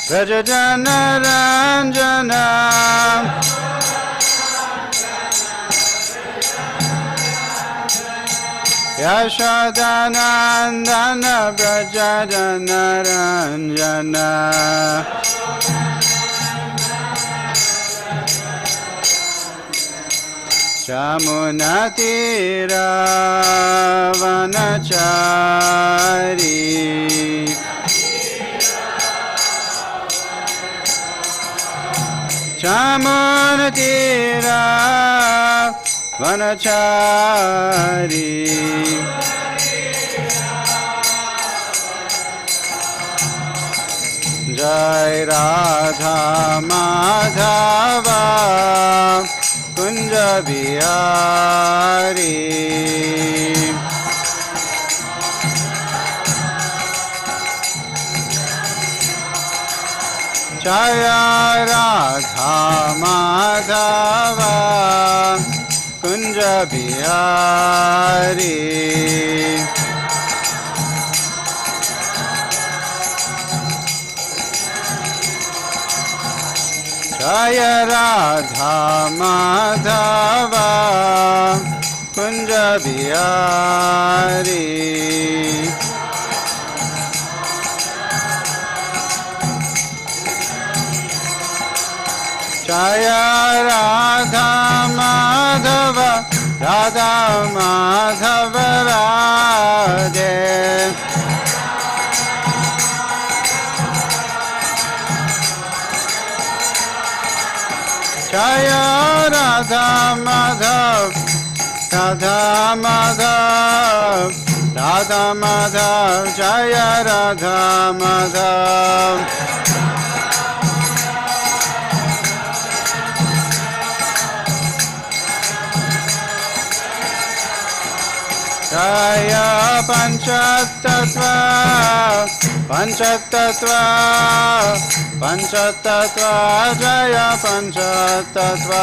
Vrajajana Ranjana Yashodanandana Vrajajana Ranjana Chamunatira Vanachari Chamunatira Vanachari Jai Radha Madhava Kunja Bihari Jaya Radha Madhava Kunja Bihari Jaya Radha Madhava Kunja Bihari Jaya Radha Madhava Radha Madhava Radhe Jaya Radha Madhav Radha Madhav Radha Madhav Jaya Radha Madhav Jaya Panchatattva Panchatattva Panchatattva Jaya Panchatattva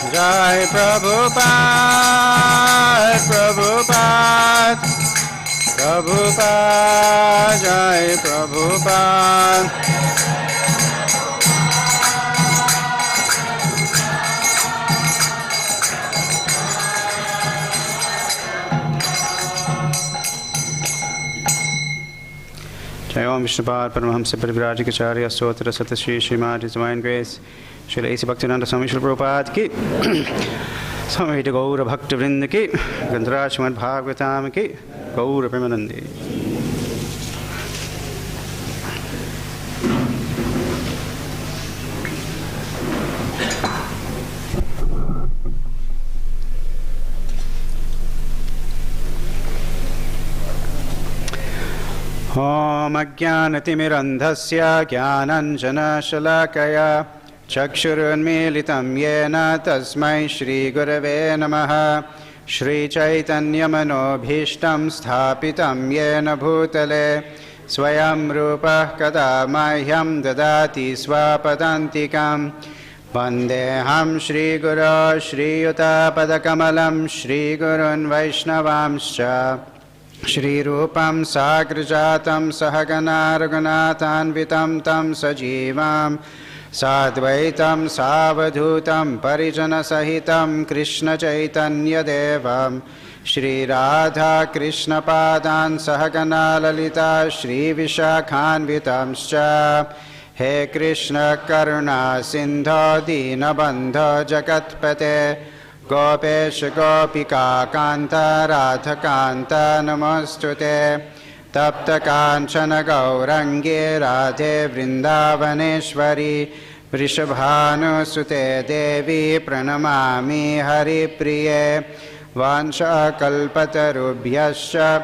Jai Prabhupada Prabhupada Prabhupada Jai Prabhupada Jai Om Vishnupad Paramahamsa Parivrajikacharya Stotra Sata Shri Srimad His Divine Grace Shri A.C. Bhaktivinoda Swami Shri Prabhupada Ki Swami Gaura Bhakta Vrinda Ki Gandharaj Srimad Bhagavatam Ki Gaura Premanandi Om Ajnanatimirandhasya Jnananjanashalakaya Chakshurunmilitam Yena Tasmai Shri Gurave Namaha Shri Chaitanya Manobhishtam Sthapitam Yena Bhutale Swayam Rupah Kada Mahyam Dadati Swapadantikam Vandeham Shri Guru Shri Yuta Padakamalam Shri Gurun Vaishnavamscha Shri Rupam Sagrajatam Sahagana Raghunatanvitam Tam Sajivam Sadvaitam Savadhutam Parijana Sahitam Krishna Chaitanya Devam Shri Radha Krishna Padan Sahagana Lalita Shri Vishakhanvitamscha He Krishna Karuna Sindho Dinabandho Jagatpate Gopesh Gopika Kanta Radha Kanta Namostute Tapta Kanchana Gaurangi Radhe Vrindavaneshwari Vrishabhanu Sute Devi Pranamami Hari Priye Vansha Kalpatarubhyascha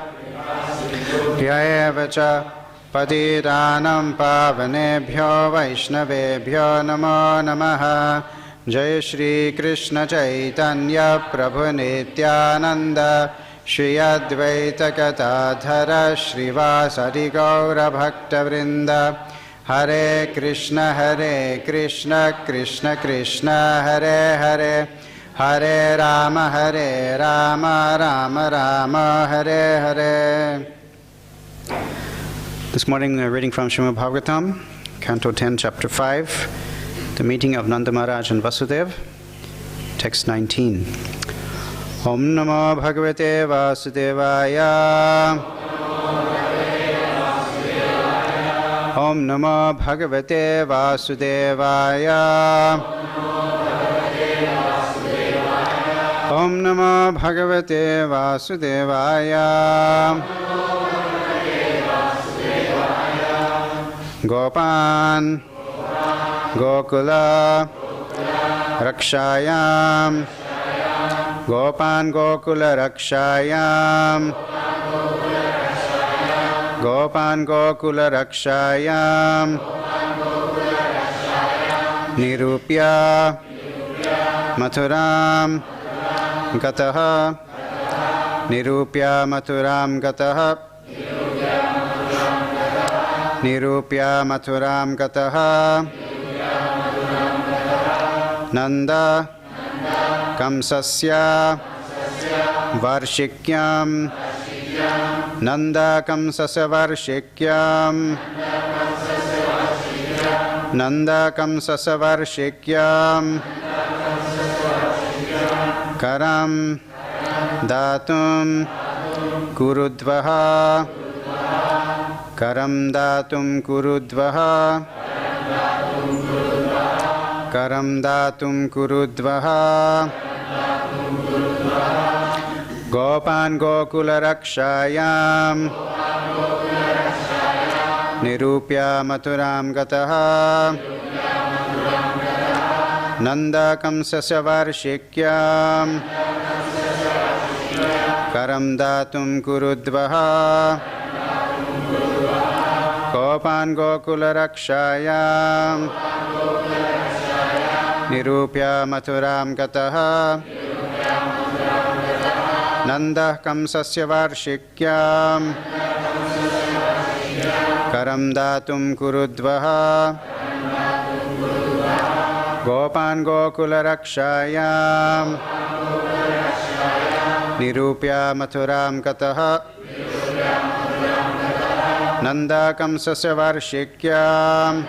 Yaevacha Patitanam Pavanebhyo Vaishnavebhyo Namo Namaha Jai Shri Krishna Chaitanya Prabhu Nityananda Shri Advaita Katadhara Srivasari Gaura Bhakta Vrinda Hare Krishna Krishna Krishna Hare Hare Hare Rama Rama Rama Hare Hare. This morning reading from Srimad Bhagavatam, Canto 10, Chapter 5, the meeting of Nanda Maharaj and Vasudev, text 19. Om Namo Bhagavate Vasudevaya. Om Namo Bhagavate Vasudevaya. Om Namo Bhagavate Vasudevaya. Gopan Gokula Rakshayam. Gopan Gokula Rakshayam. Gopan Gokula Rakshayam. Nirupya Mathuram Gataha. Nirupya Mathuram Gataha. Nirupya Mathuram Gataha. Nanda Kamsasya Varshikyam. Nanda Kamsasya Varshikyam. Nanda Kamsasya Varshikyam. Karam Datum Kurudvaha. Karam Datum Kurudvaha. Karam Datum Kurudvaha. Gopan Gokula Rakshayam. Nirupya Mathuram Gataha. Nanda Kamsasya Varshikyam. Karam Datum Kurudvaha. Gopan Gokula Rakshayam. Nirupya Mathuram Gataha. Nanda Kamsasya Varshikyam. Karam Datum Kurudvaha. Gopan Gokula Rakshayam. Nirupya Mathuram Gataha. Nanda Kamsasya Varshikyam.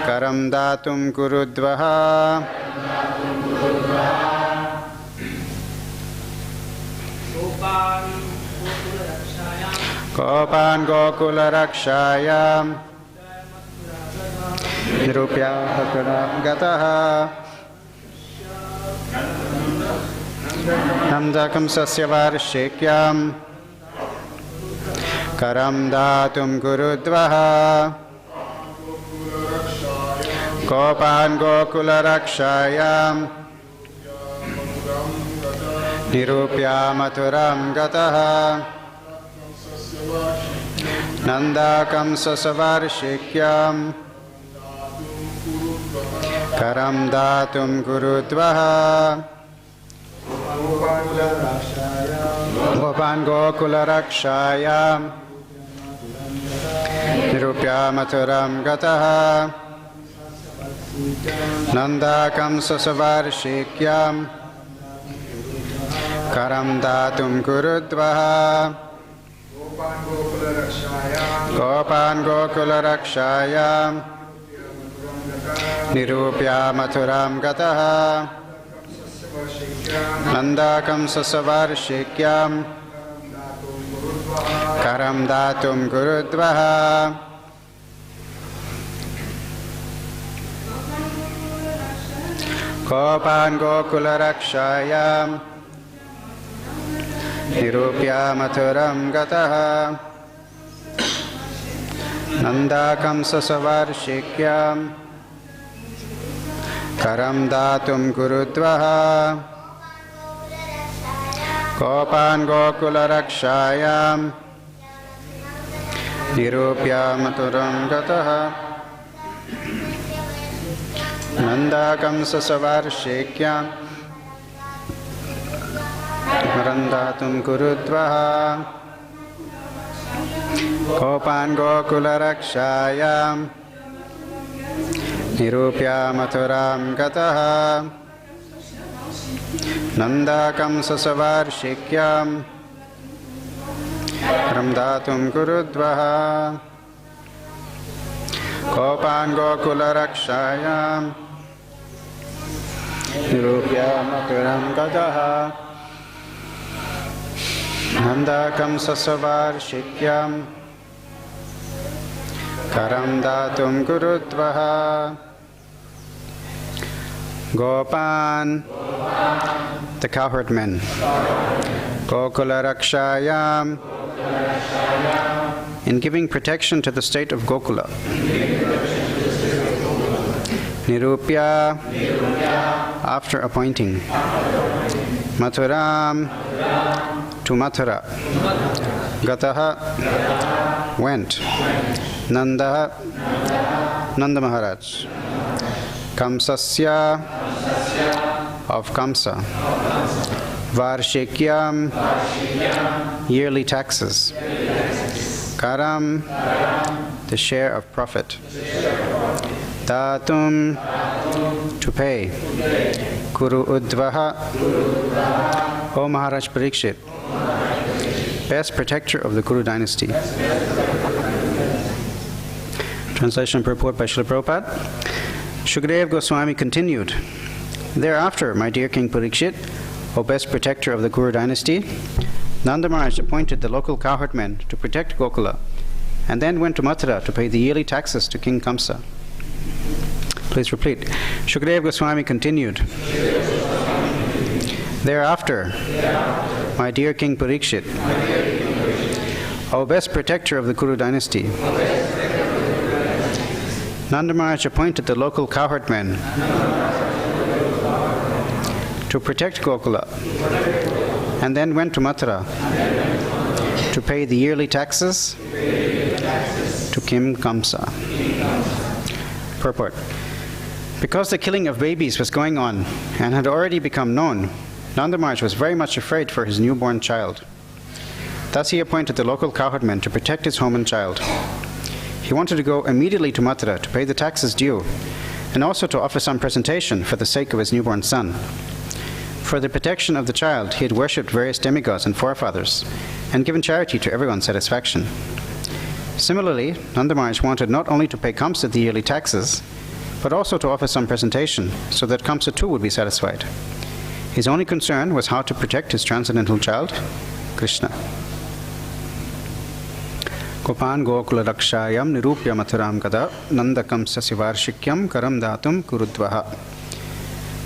Karam Datum Kurudvaha. Gopan Gokula Rakshayam. Nirupya Mathuram Gataha. Nanda Kamsasya Varshikyam. Karam Datum Kurudvaha. Gopan Gokula Rakshayam. Nirupya Mathuram Gataha. Nanda Kamsasya Varshikyam. Karam Datum Kurudvaha. Gopan Gokula Rakshayam. Nirupya Mathuram Gataha. Nanda Kamsasya Varshikyam. Karam Datum Kurudvaha. Gopan Gokula Rakshayam. Nirupya Mathuram Gataha. Nanda Kamsasya Varshikyam. Karam Datum Kurudvaha. Gopan Gokula Rakshayam. Nirupya Mathuram Gataha. Nanda Kamsasya Varshikyam. Karam Datum Kurudvaha. Gopan Gokula Rakshayam. Nirupya Mathuram Gataha. Nanda Kamsasya Varshikyam. Karam Datum Kurudvaha. Gopan Gokula Rakshayam. Nirupya Mathuram Gataha. Nandakam sasavarshikyam Ramdatum kurudvaha Gopan gokula rakshayam Nirupya maturam gadaha Nandakam sasavarshikyam Karam datum kurudvaha Gopan, the cowherd men. Gokula rakshayam, in giving protection to the state of Gokula. Nirupya, after appointing. Mathuram, to Mathura. Gataha, went. Nanda, Nanda Maharaj. Kamsasya, of Kamsa. Varshikyam, yearly taxes. Karam, the share of profit. Datum, to pay. Kuru Udvaha, O Maharaj Parikshit, best protector of the Kuru dynasty. Translation and purport by Srila Prabhupada. Shukadeva Goswami continued, thereafter, my dear King Parikshit, O best protector of the Kuru dynasty, Nanda Maharaj appointed the local cowherd men to protect Gokula, and then went to Mathura to pay the yearly taxes to King Kamsa. Please repeat. Shukadeva Goswami continued, thereafter, my dear King Parikshit, O best protector of the Kuru dynasty, Nanda Maharaj appointed the local cowherd men to protect Gokula, and then went to Mathura to pay the yearly taxes to King Kamsa. Purport. Because the killing of babies was going on and had already become known, Nanda Maharaj was very much afraid for his newborn child. Thus he appointed the local cowherd men to protect his home and child. He wanted to go immediately to Mathura to pay the taxes due, and also to offer some presentation for the sake of his newborn son. For the protection of the child, he had worshipped various demigods and forefathers, and given charity to everyone's satisfaction. Similarly, Nanda Maharaj wanted not only to pay Kamsa the yearly taxes, but also to offer some presentation, so that Kamsa too would be satisfied. His only concern was how to protect his transcendental child, Krishna. Gopan Gokula Rakshayam Nirupya Mathuram Kada Nandakam Sasivarshikyam Karam Datum Kurudvaha.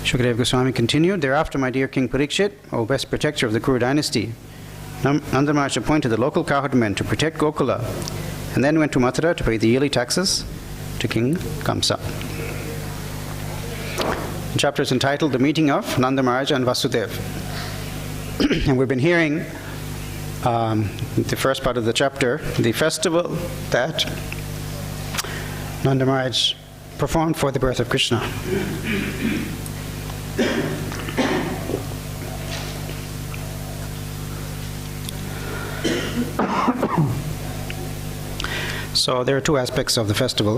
Shukadeva Goswami continued, thereafter, my dear King Parikshit, O best protector of the Kuru dynasty, Nanda Maharaj appointed the local cowherd men to protect Gokula, and then went to Mathura to pay the yearly taxes to King Kamsa. The chapter is entitled The Meeting of Nanda Maharaj and Vasudeva. And we've been hearing the first part of the chapter, the festival that Nanda Maharaj performed for the birth of Krishna. So there are two aspects of the festival.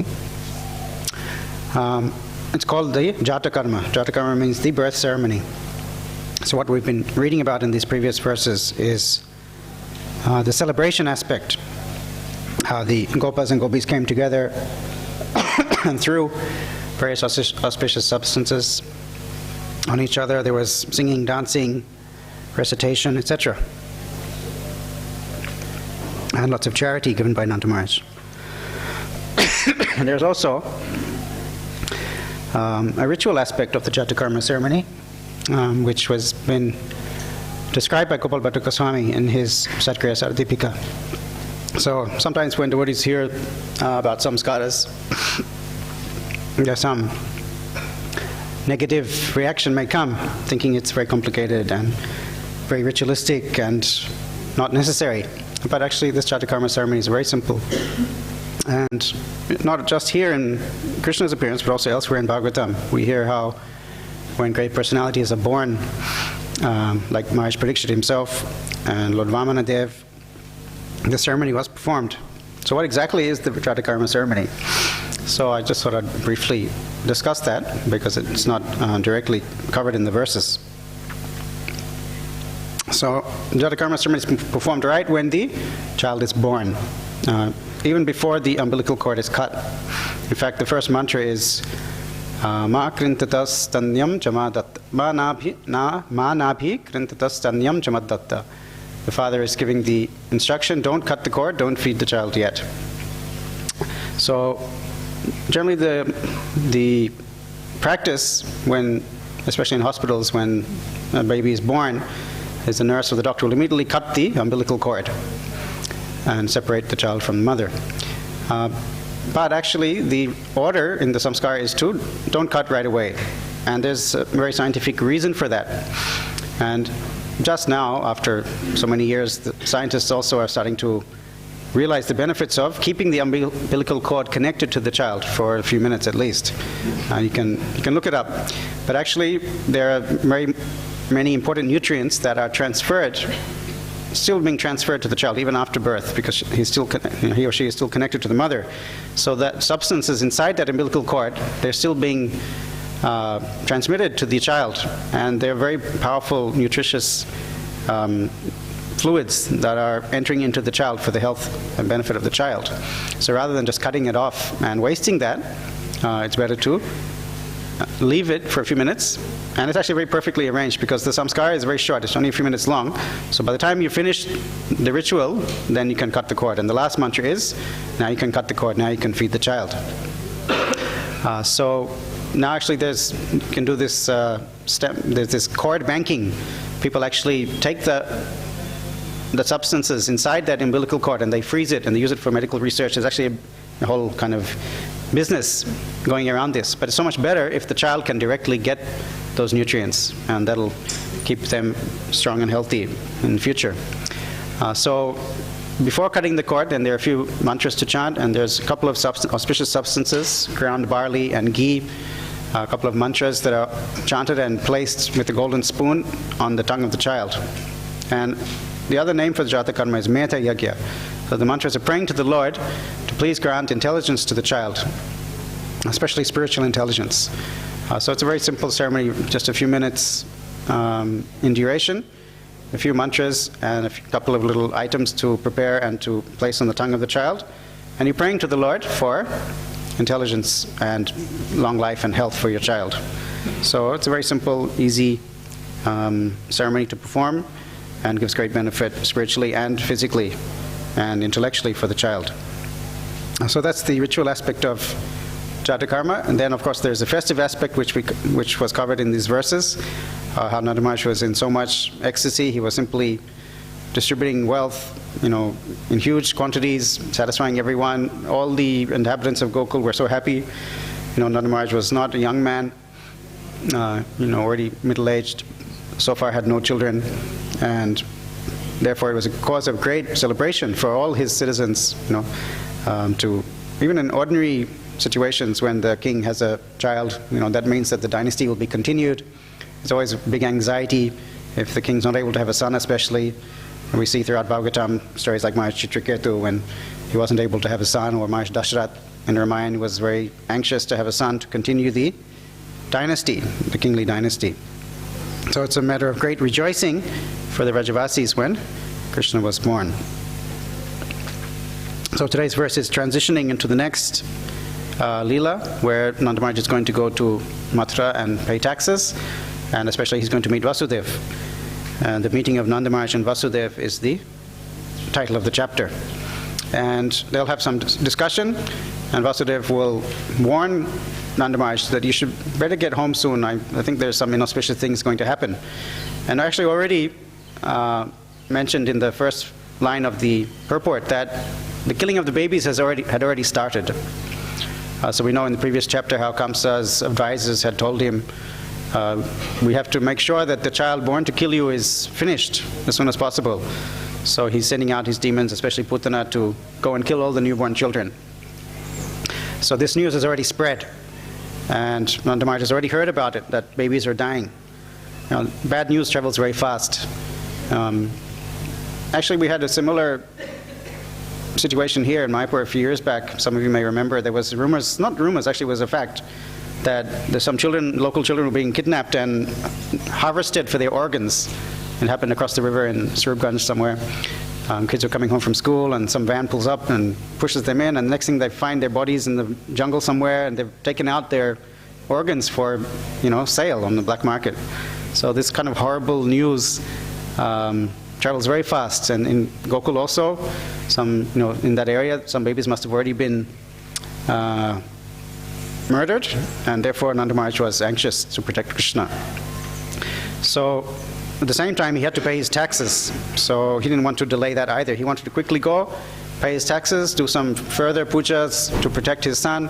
It's called the Jata Karma. Jata Karma means the birth ceremony. So what we've been reading about in these previous verses is the celebration aspect, how the Gopas and Gopis came together and threw various auspicious substances on each other. There was singing, dancing, recitation, etc. And lots of charity given by Nanda Maharaj. And there's also a ritual aspect of the Jata Karma ceremony, which was been described by Gopal Bhatta Goswami in his Satkriya Saradipika. So sometimes when devotees hear about samskaras, there's some negative reaction may come, thinking it's very complicated and very ritualistic and not necessary. But actually this Jata Karma ceremony is very simple. And not just here in Krishna's appearance, but also elsewhere in Bhagavatam. We hear how when great personalities are born, like Maharaj Parikshit himself and Lord Vamanadev, the ceremony was performed. So what exactly is the Jata Karma ceremony? So I just thought I'd briefly discuss that, because it's not directly covered in the verses. So Jatakarma ceremony is performed right when the child is born, even before the umbilical cord is cut. In fact, the first mantra is Ma krintatas tanyam jamadatta. Ma nabhi krintatas tanyam jamadatta. The father is giving the instruction, don't cut the cord, don't feed the child yet. So generally the practice, when, especially in hospitals, when a baby is born, is the nurse or the doctor will immediately cut the umbilical cord and separate the child from the mother. But actually, the order in the samskara is to don't cut right away. And there's a very scientific reason for that. And just now, after so many years, the scientists also are starting to realize the benefits of keeping the umbilical cord connected to the child for a few minutes at least. You can look it up. But actually, there are very many important nutrients that are still being transferred to the child even after birth, because he or she is still connected to the mother. So that substances inside that umbilical cord, they're still being transmitted to the child, and they're very powerful, nutritious fluids that are entering into the child for the health and benefit of the child. So rather than just cutting it off and wasting that, it's better to leave it for a few minutes. And it's actually very perfectly arranged, because the samskara is very short. It's only a few minutes long. So by the time you finish the ritual, then you can cut the cord. And the last mantra is, now you can cut the cord, now you can feed the child. So now actually you can do this step, there's this cord banking. People actually take the substances inside that umbilical cord and they freeze it and they use it for medical research. There's actually a whole kind of business going around this. But it's so much better if the child can directly get those nutrients, and that'll keep them strong and healthy in the future. So before cutting the cord, then there are a few mantras to chant, and there's a couple of auspicious substances, ground barley and ghee, a couple of mantras that are chanted and placed with a golden spoon on the tongue of the child. And the other name for the Jata Karma is Metta Yagya. So the mantras are praying to the Lord to please grant intelligence to the child, especially spiritual intelligence. So it's a very simple ceremony, just a few minutes in duration, a few mantras and a couple of little items to prepare and to place on the tongue of the child. And you're praying to the Lord for intelligence and long life and health for your child. So it's a very simple, easy ceremony to perform, and gives great benefit spiritually and physically and intellectually for the child. So that's the ritual aspect of Jata Karma. And then, of course, there's a festive aspect which was covered in these verses. How Nanda Maharaj was in so much ecstasy, he was simply distributing wealth, in huge quantities, satisfying everyone. All the inhabitants of Gokul were so happy. Nanda Maharaj was not a young man, already middle-aged, so far had no children, and therefore it was a cause of great celebration for all his citizens, to even in ordinary situations when the king has a child, that means that the dynasty will be continued. There's always a big anxiety if the king's not able to have a son, especially. And we see throughout Bhagavatam stories like Maharaj Chitraketu when he wasn't able to have a son, or Maharaj Dashrath in Ramayana was very anxious to have a son to continue the dynasty, the kingly dynasty. So it's a matter of great rejoicing for the Vrajavasis when Krishna was born. So today's verse is transitioning into the next Leela, where Nanda Maharaj is going to go to Mathura and pay taxes, and especially he's going to meet Vasudev. And the meeting of Nanda Maharaj and Vasudev is the title of the chapter. And they'll have some discussion, and Vasudev will warn Nanda Maharaj that you should better get home soon. I think there's some inauspicious things going to happen. And I actually already mentioned in the first line of the purport that the killing of the babies had already started. So we know in the previous chapter how Kamsa's advisors had told him, we have to make sure that the child born to kill you is finished as soon as possible. So he's sending out his demons, especially Putana, to go and kill all the newborn children. So this news has already spread, and Nanda Maharaj has already heard about it, that babies are dying. Bad news travels very fast. Actually, we had a similar situation here in Mayapur a few years back. Some of you may remember there was rumors, not rumors, actually it was a fact, that there's some children, local children, were being kidnapped and harvested for their organs It happened across the river in Surabganj somewhere. Kids are coming home from school, and some van pulls up and pushes them in, and the next thing they find their bodies in the jungle somewhere, and they've taken out their organs for, sale on the black market. So this kind of horrible news travels very fast, and in Gokul also, in that area, some babies must have already been murdered, and therefore Nanda Maharaj was anxious to protect Krishna. So at the same time, he had to pay his taxes, so he didn't want to delay that either. He wanted to quickly go, pay his taxes, do some further pujas to protect his son,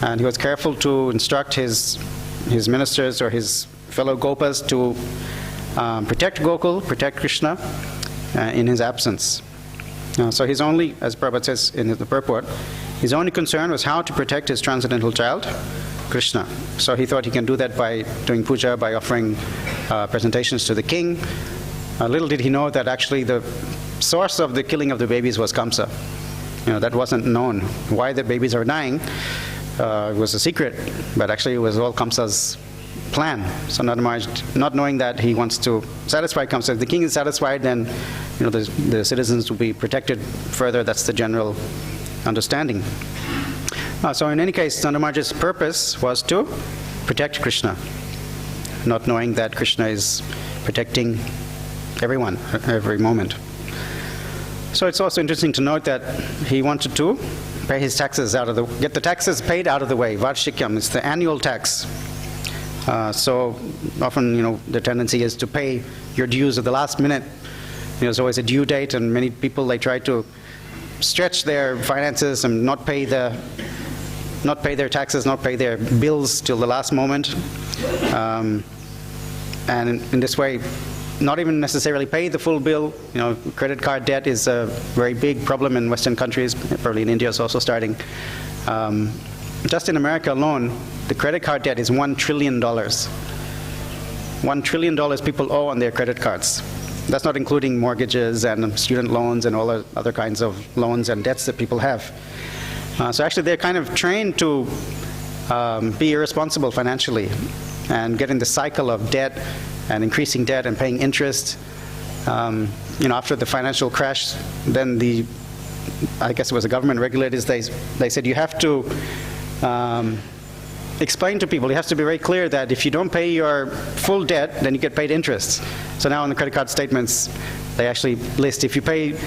and he was careful to instruct his ministers or his fellow Gopas to protect Gokul, protect Krishna in his absence. So his only, as Prabhupada says in the purport, his only concern was how to protect his transcendental child, Krishna. So he thought he can do that by doing puja, by offering presentations to the king. Little did he know that actually the source of the killing of the babies was Kamsa. That wasn't known. Why the babies are dying it was a secret, but actually it was all Kamsa's plan. So Nanda Maharaj, not knowing that, he wants to satisfy Kamsa. If the king is satisfied, then the citizens will be protected further. That's the general understanding. So in any case, Nanda Maharaj's purpose was to protect Krishna, not knowing that Krishna is protecting everyone, every moment. So it's also interesting to note that he wanted to pay his taxes get the taxes paid out of the way. Varshikyam is the annual tax. So often, the tendency is to pay your dues at the last minute. There's always a due date, and many people, they try to stretch their finances and not pay their taxes, not pay their bills till the last moment. And in this way, not even necessarily pay the full bill. Credit card debt is a very big problem in Western countries. Probably in India it's also starting. Just in America alone, the credit card debt is $1 trillion. $1 trillion people owe on their credit cards. That's not including mortgages and student loans and all the other kinds of loans and debts that people have. So actually they're kind of trained to be irresponsible financially and get in the cycle of debt and increasing debt and paying interest. After the financial crash, then I guess it was the government regulators, they said you have to explain to people, you have to be very clear that if you don't pay your full debt, then you get paid interest. So now in the credit card statements, they actually list, if you pay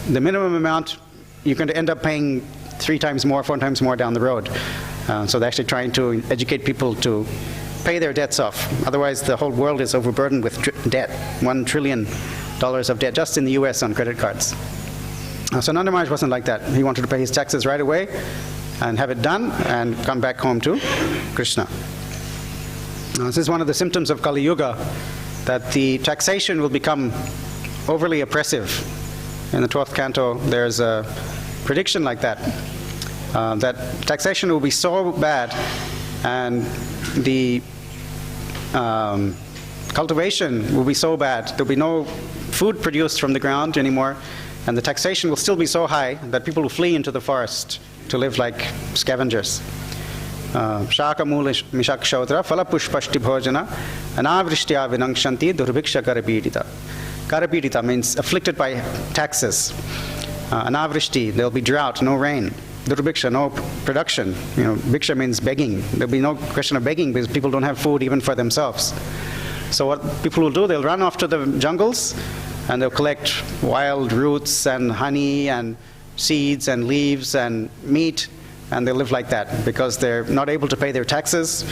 the minimum amount, you're going to end up paying 3 times more, 4 times more down the road. So they're actually trying to educate people to pay their debts off. Otherwise, the whole world is overburdened with debt. $1 trillion of debt just in the US on credit cards. So Nanda Maharaj wasn't like that. He wanted to pay his taxes right away and have it done and come back home to Krishna. This is one of the symptoms of Kali Yuga, that the taxation will become overly oppressive. In the 12th canto, there's a prediction like that, that taxation will be so bad and the cultivation will be so bad, there'll be no food produced from the ground anymore, and the taxation will still be so high that people will flee into the forest to live like scavengers. Shaka mula mishak shautra phala pushpashti bhojana anavrishtya vinangshanti durbhiksha karapidita. Karapidita means afflicted by taxes. Anavrishti, there'll be drought, no rain. Durbhiksha, no production. Bhiksha means begging. There'll be no question of begging because people don't have food even for themselves. So what people will do, they'll run off to the jungles and they'll collect wild roots and honey and seeds and leaves and meat, and they live like that because they're not able to pay their taxes.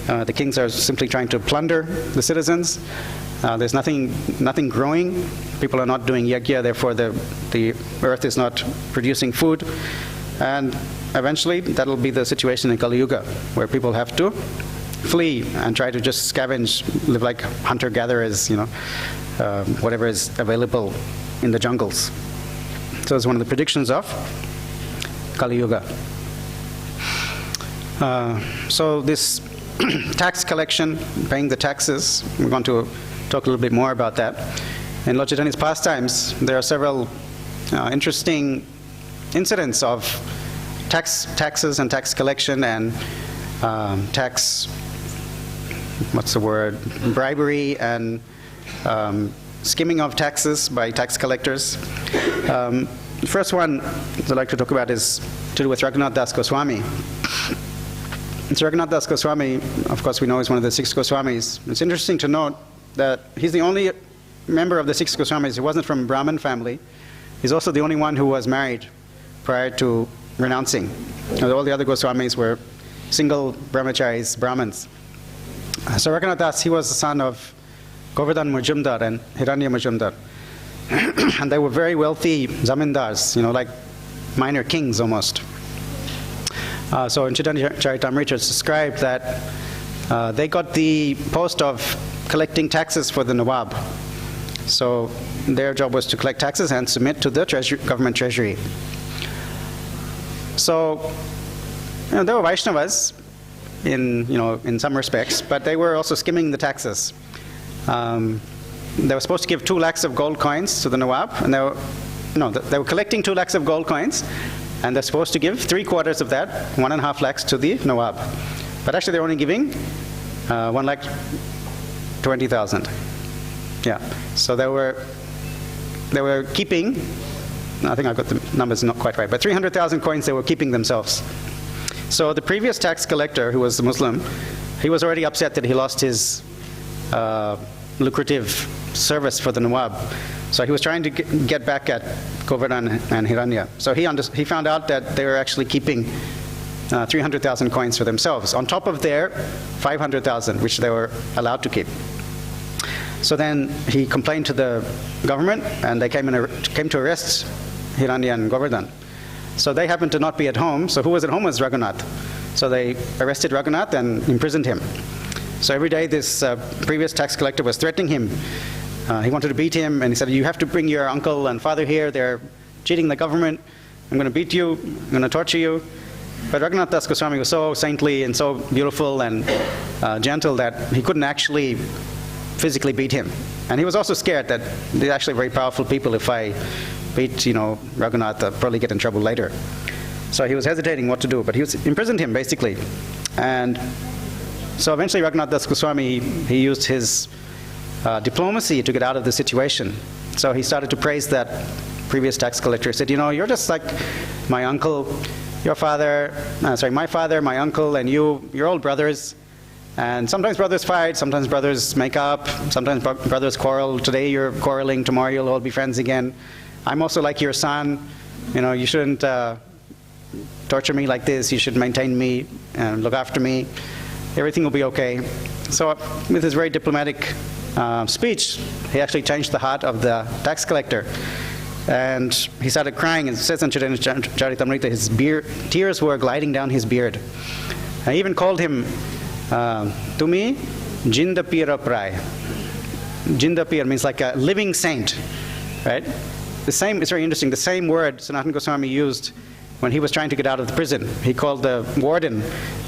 The kings are simply trying to plunder the citizens. There's nothing growing. People are not doing yajna, therefore the earth is not producing food. And eventually that'll be the situation in Kali Yuga, where people have to flee and try to just scavenge, live like hunter-gatherers, whatever is available in the jungles. So it's one of the predictions of Kali Yuga. So this tax collection, paying the taxes, we're going to talk a little bit more about that. In Lord Chaitanya's pastimes, there are several interesting incidents of taxes and tax collection and bribery and skimming of taxes by tax collectors. The first one I'd like to talk about is to do with Raghunath Das Goswami. So Raghunath Das Goswami, of course we know, is one of the 6 Goswamis. It's interesting to note that he's the only member of the 6 Goswamis who wasn't from a Brahmin family. He's also the only one who was married prior to renouncing. All the other Goswamis were single brahmacharis, Brahmins. So Raghunath Das, he was the son of Govardhan Majumdar and Hiranya Majumdar. And they were very wealthy zamindars, like minor kings almost. So in Chaitanya Charitamrita it's described that they got the post of collecting taxes for the Nawab. So their job was to collect taxes and submit to the government treasury. So they were Vaishnavas in some respects, but they were also skimming the taxes. They were supposed to give 2 lakhs of gold coins to the Nawab, and they were collecting 2 lakhs of gold coins, and they're supposed to give 3/4 of that, 1.5 lakhs, to the Nawab. But actually they're only giving 1,20,000. Yeah. So they were keeping, I think I got the numbers not quite right, but 300,000 coins they were keeping themselves. So the previous tax collector, who was a Muslim, he was already upset that he lost his lucrative service for the Nawab. So he was trying to get back at Govardhan and Hiranya. So he found out that they were actually keeping 300,000 coins for themselves, on top of their 500,000, which they were allowed to keep. So then he complained to the government, and they came to arrest Hiranya and Govardhan. So they happened to not be at home, so who was at home was Raghunath. So they arrested Raghunath and imprisoned him. So every day this previous tax collector was threatening him. He wanted to beat him, and he said, "You have to bring your uncle and father here. They're cheating the government. I'm going to beat you. I'm going to torture you." But Raghunath Das Goswami was so saintly and so beautiful and gentle that he couldn't actually physically beat him. And he was also scared that they're actually very powerful people. If I beat, Raghunath, I'll probably get in trouble later. So he was hesitating what to do, but he imprisoned him, basically. And so eventually Raghunath Das Goswami, he used his diplomacy to get out of the situation. So he started to praise that previous tax collector. He said, "You're just like my uncle, my father, my uncle, and you're all brothers. And sometimes brothers fight, sometimes brothers make up, sometimes brothers quarrel. Today you're quarreling, tomorrow you'll all be friends again. I'm also like your son. You shouldn't torture me like this. You should maintain me and look after me. Everything will be okay." So with his very diplomatic speech, he actually changed the heart of the tax collector. And he started crying. It says in Chaitanya Charitamrita, his tears were gliding down his beard. I even called him, "Tumi Jinda Pira Prai." Jinda Pir means like a living saint, right? It's very interesting, the same word Sanatana Goswami used when he was trying to get out of the prison. He called the warden,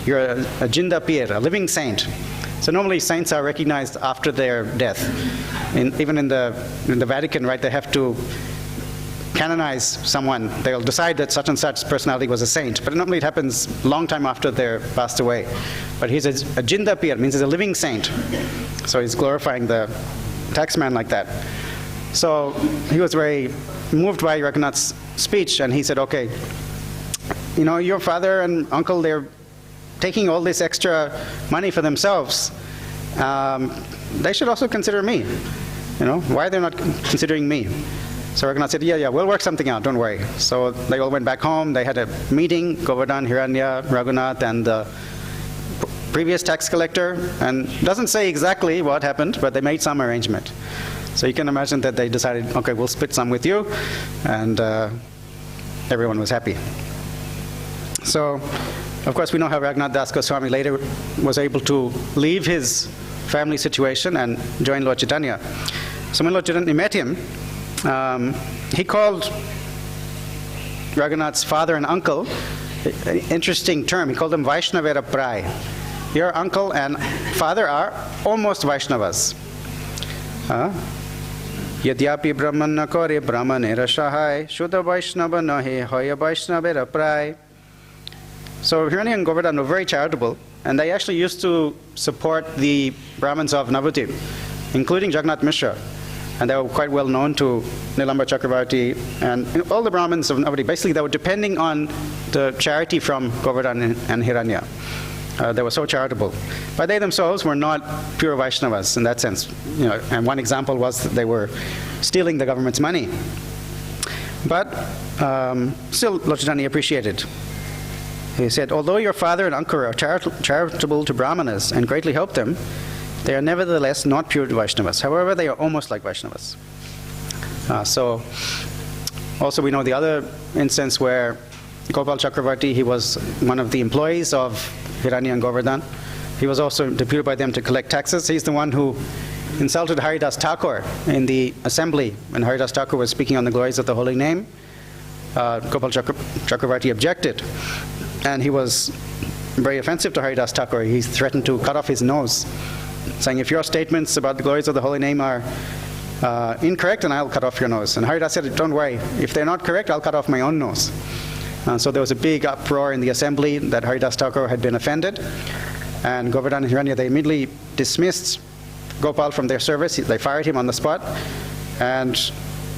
"You're a Jinda Pir, a living saint." So normally saints are recognized after their death. Even in the Vatican, right, they have to canonize someone. They'll decide that such and such personality was a saint, but normally it happens a long time after they're passed away. But he's a Jinda Pir, means he's a living saint. So he's glorifying the taxman like that. So he was very moved by Raghunath's speech, and he said, "Okay, your father and uncle, they're taking all this extra money for themselves. They should also consider me. Why are they not considering me?" So Raghunath said, yeah, we'll work something out, don't worry. So they all went back home. They had a meeting, Govardhan, Hiranya, Raghunath, and the previous tax collector. And it doesn't say exactly what happened, but they made some arrangement. So you can imagine that they decided, okay, we'll split some with you. And everyone was happy. So, of course, we know how Raghunath Das Goswami later was able to leave his family situation and join Lord Chaitanya. So when Lord Chaitanya met him, he called Raghunath's father and uncle, an interesting term, he called them Vaishnavera Prai. Your uncle and father are almost Vaishnavas. Yadyapi Brahman na kore Brahmanera Shahai, Shuddha Vaishnava nahe hoya Vaishnavera Prai. So Hiranya and Govardhan were very charitable, and they actually used to support the Brahmins of Navadvip, including Jagannath Mishra. and they were quite well known to Nilamba Chakravarti and all the Brahmins of Navadvip. Basically, they were depending on the charity from Govardhan and Hiranya. They were so charitable. But they themselves were not pure Vaishnavas in that sense. And one example was that they were stealing the government's money. But still, Lord Chaitanya appreciated. He said, although your father and uncle are charitable to Brahmanas and greatly help them, they are nevertheless not pure Vaishnavas. However, they are almost like Vaishnavas. So, also we know the other instance where Gopal Chakravarti, he was one of the employees of Hiranya and Govardhan. He was also deputed by them to collect taxes. He's the one who insulted Haridas Thakur in the assembly when Haridas Thakur was speaking on the glories of the holy name. Gopal Chakravarti objected, and he was very offensive to Haridas Thakur. He threatened to cut off his nose, saying, if your statements about the glories of the holy name are incorrect, then I'll cut off your nose. And Haridas said, don't worry, if they're not correct, I'll cut off my own nose. So there was a big uproar in the assembly that Haridas Thakur had been offended, and Govardhan and Hiranya, they immediately dismissed Gopal from their service. They fired him on the spot, and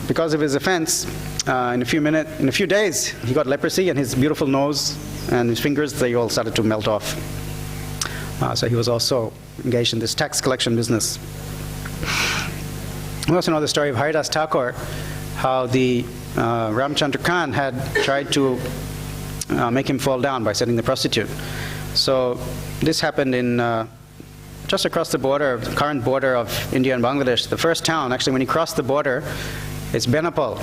because of his offense, in a few days, he got leprosy, and his beautiful nose and his fingers, they all started to melt off. So he was also engaged in this tax collection business. We also know the story of Haridas Thakur, how the Ramchandra Khan had tried to make him fall down by setting the prostitute. So this happened in just across the border, the current border of India and Bangladesh. The first town, actually, when you cross the border, it's Benapal.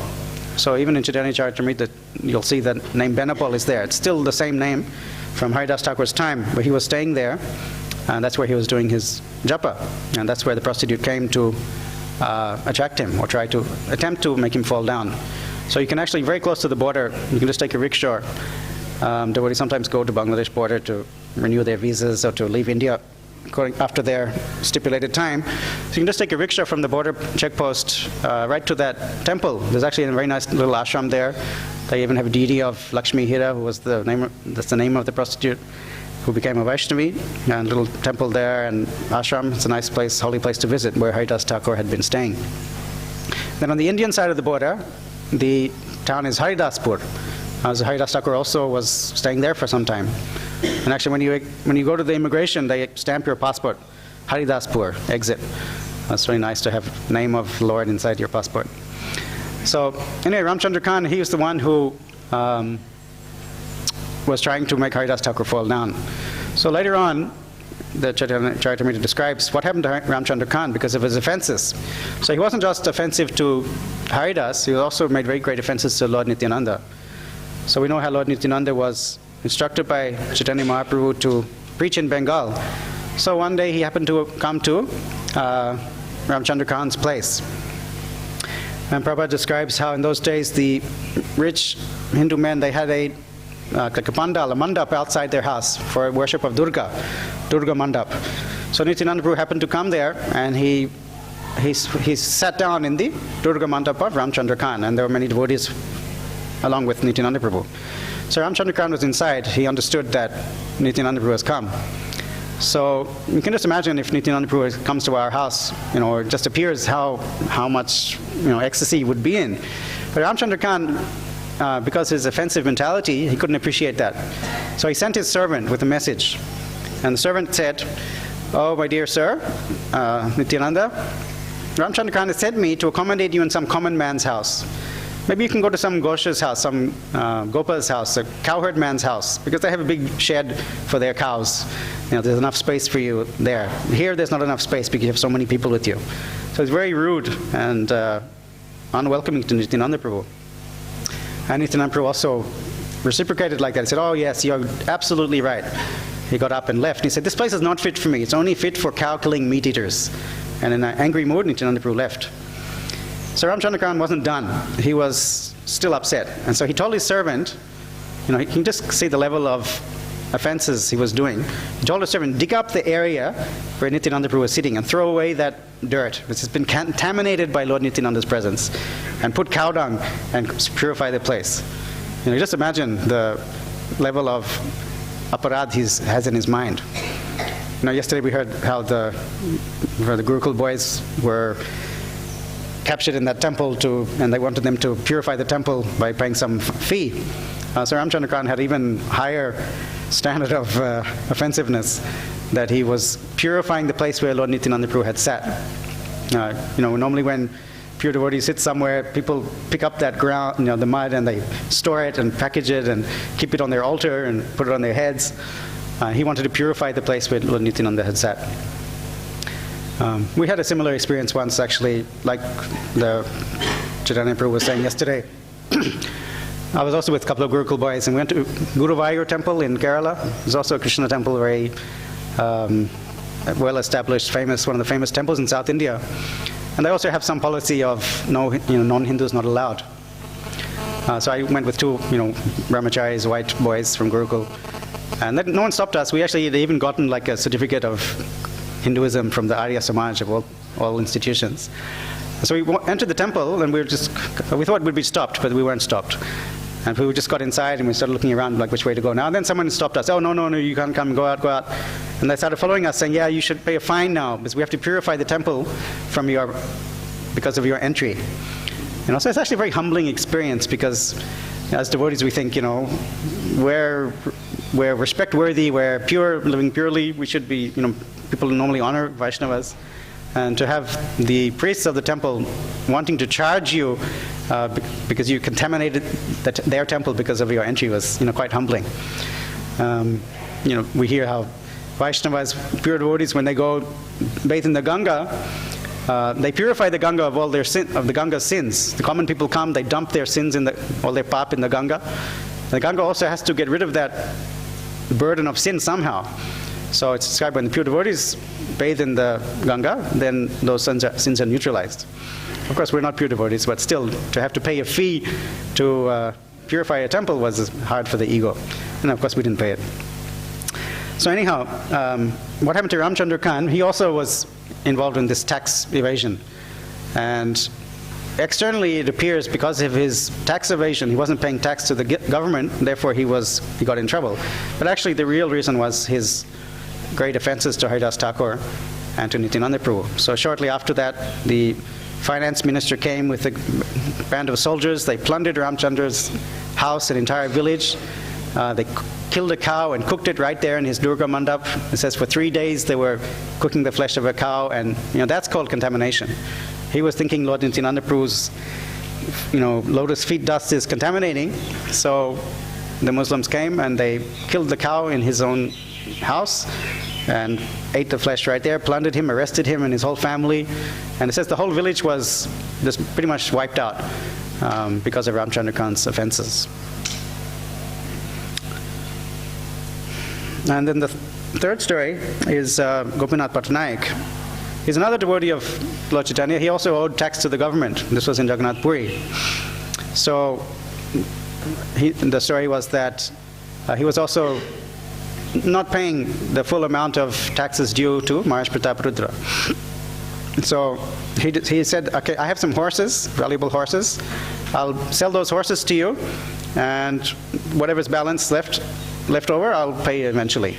So even in Chaitanya Charitamrita, you'll see that name Benapal is there. It's still the same name from Haridas Thakur's time, but he was staying there, and that's where he was doing his japa, and that's where the prostitute came to attract him or try to attempt to make him fall down. So you can actually, very close to the border, you can just take a rickshaw. Devotees sometimes go to Bangladesh border to renew their visas or to leave India after their stipulated time. So you can just take a rickshaw from the border checkpost right to that temple. There's actually a very nice little ashram there. They even have a deity of Lakshmi Hira, who was that's the name of the prostitute, who became a Vaishnavi, and a little temple there and ashram. It's a nice place, holy place to visit, where Haridas Thakur had been staying. Then on the Indian side of the border, the town is Haridaspur. So Haridas Thakur also was staying there for some time. And actually, when you go to the immigration, they stamp your passport, Haridaspur, exit. That's really nice to have the name of the Lord inside your passport. So anyway, Ramchandra Khan, he was the one who was trying to make Haridas Thakur fall down. So later on, the Chaitanya Charitamrita describes what happened to Ramchandra Khan because of his offenses. So he wasn't just offensive to Haridas, he also made very great offenses to Lord Nityananda. So we know how Lord Nityananda was instructed by Chaitanya Mahaprabhu to preach in Bengal. So one day he happened to come to Ramchandra Khan's place. And Prabhupada describes how in those days the rich Hindu men, they had like a pandal, a mandap outside their house for worship of Durga mandap. So Nityananda Prabhu happened to come there, and he sat down in the Durga mandap of Ramchandra Khan, and there were many devotees along with Nityananda Prabhu. So Ramchandra Khan was inside. He understood that Nityananda Prabhu has come. So you can just imagine if Nityananda Prabhu comes to our house, or just appears, how much ecstasy would be in. But Ramchandra Khan, because of his offensive mentality, he couldn't appreciate that. So he sent his servant with a message. And the servant said, "Oh, my dear sir, Nityananda, Ramchandra Khan has sent me to accommodate you in some common man's house. Maybe you can go to some Gosha's house, some Gopa's house, a cowherd man's house, because they have a big shed for their cows. There's enough space for you there. Here, there's not enough space because you have so many people with you." So it's very rude and unwelcoming to Nityananda Prabhu. And Nityananda Prabhu also reciprocated like that. He said, "Oh yes, you're absolutely right." He got up and left. He said, "This place is not fit for me. It's only fit for cow-killing meat-eaters." And in an angry mood, Nityananda Prabhu left. So Ramchandra Khan wasn't done. He was still upset. And so he told his servant, he can just see the level of offenses he was doing. He told his servant, dig up the area where Nityananda Prabhu was sitting and throw away that dirt, which has been contaminated by Lord Nityananda's presence, and put cow dung and purify the place. Just imagine the level of aparadh he has in his mind. Yesterday we heard how the Gurukul boys were captured in that temple and they wanted them to purify the temple by paying some fee. So Ramchandra Khan had even higher standard of offensiveness, that he was purifying the place where Lord Nityananda Prabhu had sat. Normally when pure devotees sit somewhere, people pick up that ground, the mud, and they store it and package it and keep it on their altar and put it on their heads. He wanted to purify the place where Lord Nityananda had sat. We had a similar experience once, actually, like the Chaitanya Prabhu was saying yesterday. I was also with a couple of Gurukul boys, and we went to Guruvayur temple in Kerala. It's also a Krishna temple, very well-established, famous, one of the famous temples in South India. And they also have some policy of non-Hindus not allowed. So I went with two, brahmacharis, white boys from Gurukul, and no one stopped us. We actually had even gotten like a certificate of Hinduism from the Arya Samaj of all institutions. So we entered the temple, and we thought we'd be stopped, but we weren't stopped. And we just got inside, and we started looking around, like, which way to go now. And then someone stopped us. Oh, no, you can't come, go out. And they started following us, saying, yeah, you should pay a fine now, because we have to purify the temple because of your entry. So it's actually a very humbling experience, because as devotees we think, we're respect-worthy, we're pure, living purely, we should be, people normally honor Vaishnavas. And to have the priests of the temple wanting to charge you because you contaminated their temple because of your entry was, quite humbling. We hear how Vaishnavas, pure devotees, when they go bathe in the Ganga, they purify the Ganga of all their of the Ganga's sins. The common people come, they dump their sins all their pap in the Ganga. The Ganga also has to get rid of that burden of sin somehow. So it's described when the pure devotees bathe in the Ganga, then those sins are neutralized. Of course, we're not pure devotees, but still, to have to pay a fee to purify a temple was hard for the ego. And of course, we didn't pay it. So anyhow, what happened to Ramchandra Khan? He also was involved in this tax evasion. And externally, it appears because of his tax evasion, he wasn't paying tax to the government, therefore he got in trouble. But actually, the real reason was his great offenses to Haridas Thakur and to Nityananda Prabhu. So shortly after that, the finance minister came with a band of soldiers. They plundered Ramchandra's house, an entire village. They killed a cow and cooked it right there in his Durga Mandap. It says for 3 days they were cooking the flesh of a cow, and that's called contamination. He was thinking Lord Nityananda Prabhu's lotus feet dust is contaminating. So the Muslims came and they killed the cow in his own house and ate the flesh right there, plundered him, arrested him and his whole family. And it says the whole village was just pretty much wiped out because of Ramchandra Khan's offenses. And then the third story is Gopinath Patnaik. He's another devotee of Lord Chaitanya. He also owed tax to the government. This was in Jagannath Puri. So the story was that he was also not paying the full amount of taxes due to Maharaj Prataparudra. So he said, okay, I have some horses, valuable horses. I'll sell those horses to you, and whatever's balance left over, I'll pay eventually.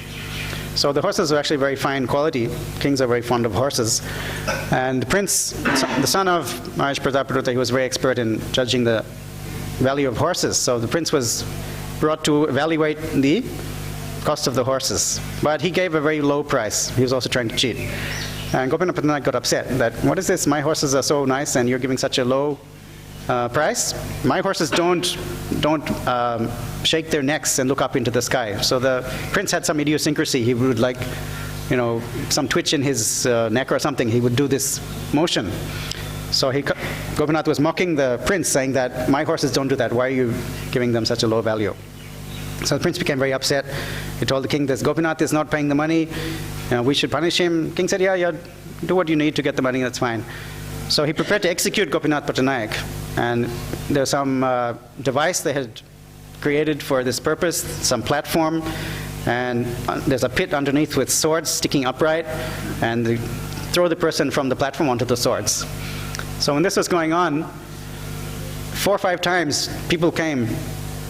So the horses are actually very fine quality. Kings are very fond of horses. And the prince, the son of Maharaj Prataparudra, he was very expert in judging the value of horses. So the prince was brought to evaluate the cost of the horses. But he gave a very low price. He was also trying to cheat. And Gopinath Patnaik got upset that, what is this? My horses are so nice and you're giving such a low price. My horses don't shake their necks and look up into the sky. So the prince had some idiosyncrasy. He would like, some twitch in his neck or something. He would do this motion. So Gopinath was mocking the prince, saying that my horses don't do that. Why are you giving them such a low value? So the prince became very upset. He told the king that Gopinath is not paying the money. We should punish him. King said, yeah, do what you need to get the money, that's fine. So he prepared to execute Gopinath Patnaik. And there's some device they had created for this purpose, some platform. And there's a pit underneath with swords sticking upright. And they throw the person from the platform onto the swords. So when this was going on, 4 or 5 times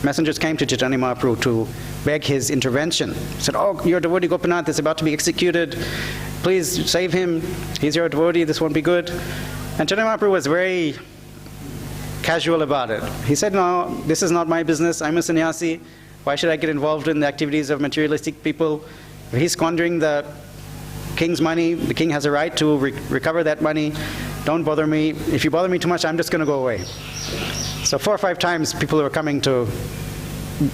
messengers came to Chaitanya Mahaprabhu to beg his intervention. Said, oh, your devotee Gopinath is about to be executed. Please save him. He's your devotee. This won't be good. And Chaitanya Mahaprabhu was very casual about it. He said, no, this is not my business. I'm a sannyasi. Why should I get involved in the activities of materialistic people? If he's squandering the king's money, the king has a right to recover that money. Don't bother me. If you bother me too much, I'm just going to go away. So 4 or 5 times people were coming to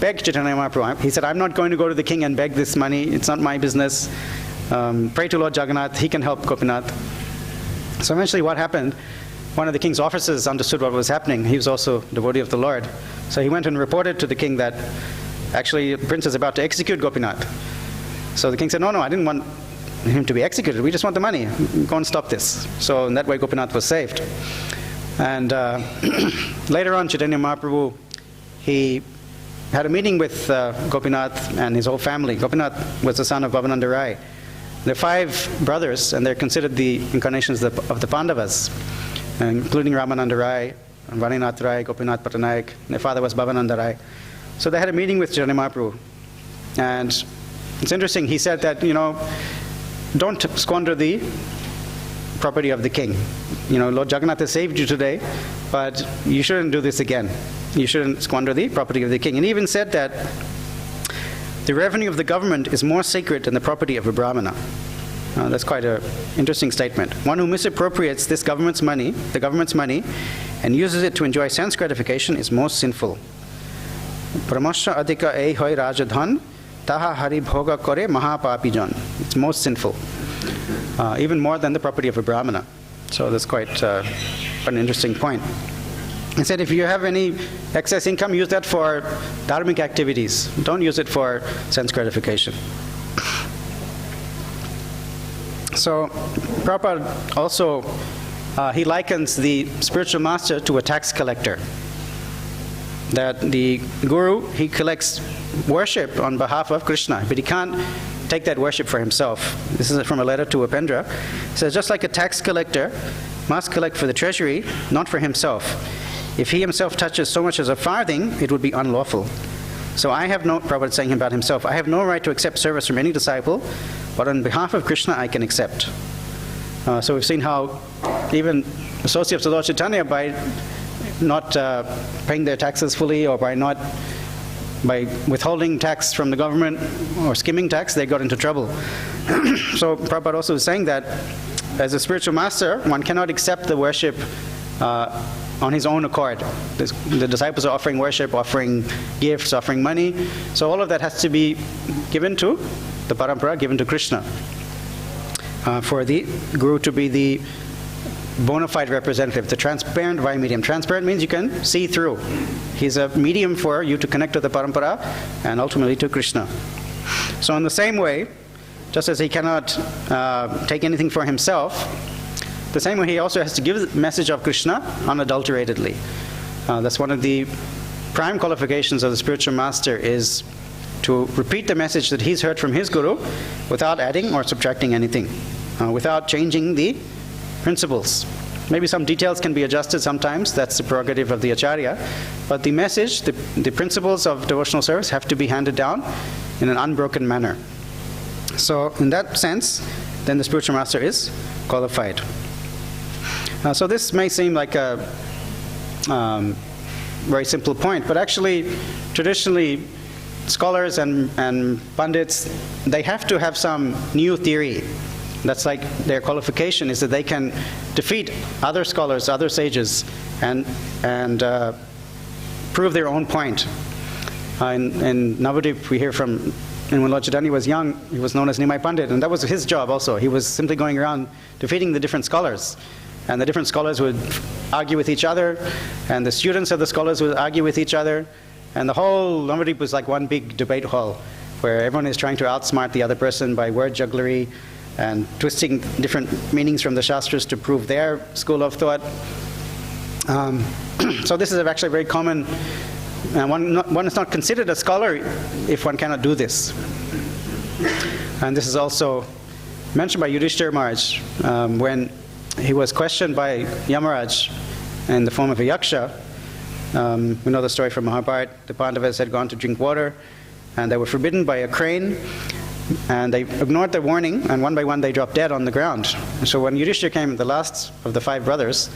beg Chaitanya Mahaprabhu. He said, I'm not going to go to the king and beg this money. It's not my business. Pray to Lord Jagannath. He can help Gopinath. So eventually what happened, one of the king's officers understood what was happening. He was also a devotee of the Lord. So he went and reported to the king that actually the prince is about to execute Gopinath. So the king said, no, I didn't want him to be executed. We just want the money. Go and stop this. So in that way Gopinath was saved. And later on, Chaitanya Mahaprabhu, he had a meeting with Gopinath and his whole family. Gopinath was the son of Bhavananda Rai. There are 5 brothers, and they're considered the incarnations of the Pandavas, including Ramananda Rai, Vaninath Rai, Gopinath Patanaik. Their father was Bhavananda Rai. So they had a meeting with Chaitanya Mahaprabhu. And it's interesting, he said that, don't squander the property of the king. Lord Jagannath has saved you today, but you shouldn't do this again. You shouldn't squander the property of the king. And he even said that the revenue of the government is more sacred than the property of a Brahmana. That's quite an interesting statement. One who misappropriates the government's money, and uses it to enjoy sense gratification is most sinful. Pramasya adhika ei hoy rajadhan, taha hari bhoga kore mahapapijan. It's most sinful. Even more than the property of a Brahmana. So that's quite an interesting point. He said if you have any excess income, use that for dharmic activities. Don't use it for sense gratification. So Prabhupada also, he likens the spiritual master to a tax collector. That the guru, he collects worship on behalf of Krishna, but he can't take that worship for himself. This is from a letter to Upendra. It says, just like a tax collector must collect for the treasury, not for himself. If he himself touches so much as a farthing, it would be unlawful. So I have no, Prabhupada is saying about himself, I have no right to accept service from any disciple, but on behalf of Krishna I can accept. So we've seen how even associates of Lord Chaitanya, by not paying their taxes fully, or by withholding tax from the government or skimming tax, they got into trouble. So Prabhupada also is saying that as a spiritual master, one cannot accept the worship on his own accord. The disciples are offering worship, offering gifts, offering money. So all of that has to be given to the parampara, given to Krishna. For the guru to be the bona fide representative, the transparent via medium. Transparent means you can see through. He's a medium for you to connect to the parampara and ultimately to Krishna. So in the same way, just as he cannot take anything for himself, the same way he also has to give the message of Krishna unadulteratedly. That's one of the prime qualifications of the spiritual master, is to repeat the message that he's heard from his guru without adding or subtracting anything, without changing the principles. Maybe some details can be adjusted sometimes, that's the prerogative of the acharya, but the message, the principles of devotional service have to be handed down in an unbroken manner. So in that sense, then the spiritual master is qualified. So this may seem like a very simple point, but actually, traditionally, scholars and pandits, they have to have some new theory. That's like their qualification, is that they can defeat other scholars, other sages, and prove their own point. In Navadip, we hear from, and when Lord Chaitanya was young, he was known as Nimai Pandit, and that was his job also. He was simply going around defeating the different scholars. And the different scholars would argue with each other, and the students of the scholars would argue with each other, and the whole Navadip was like one big debate hall, where everyone is trying to outsmart the other person by word jugglery, and twisting different meanings from the Shastras to prove their school of thought. So this is actually very common, and one is not considered a scholar if one cannot do this. And this is also mentioned by Yudhishthira Maharaj when he was questioned by Yamaraj in the form of a yaksha. We know the story from Mahabharata. The Pandavas had gone to drink water, and they were forbidden by a crane. And they ignored the warning, and one by one they dropped dead on the ground. So when Yudhishthira came, the last of the 5 brothers,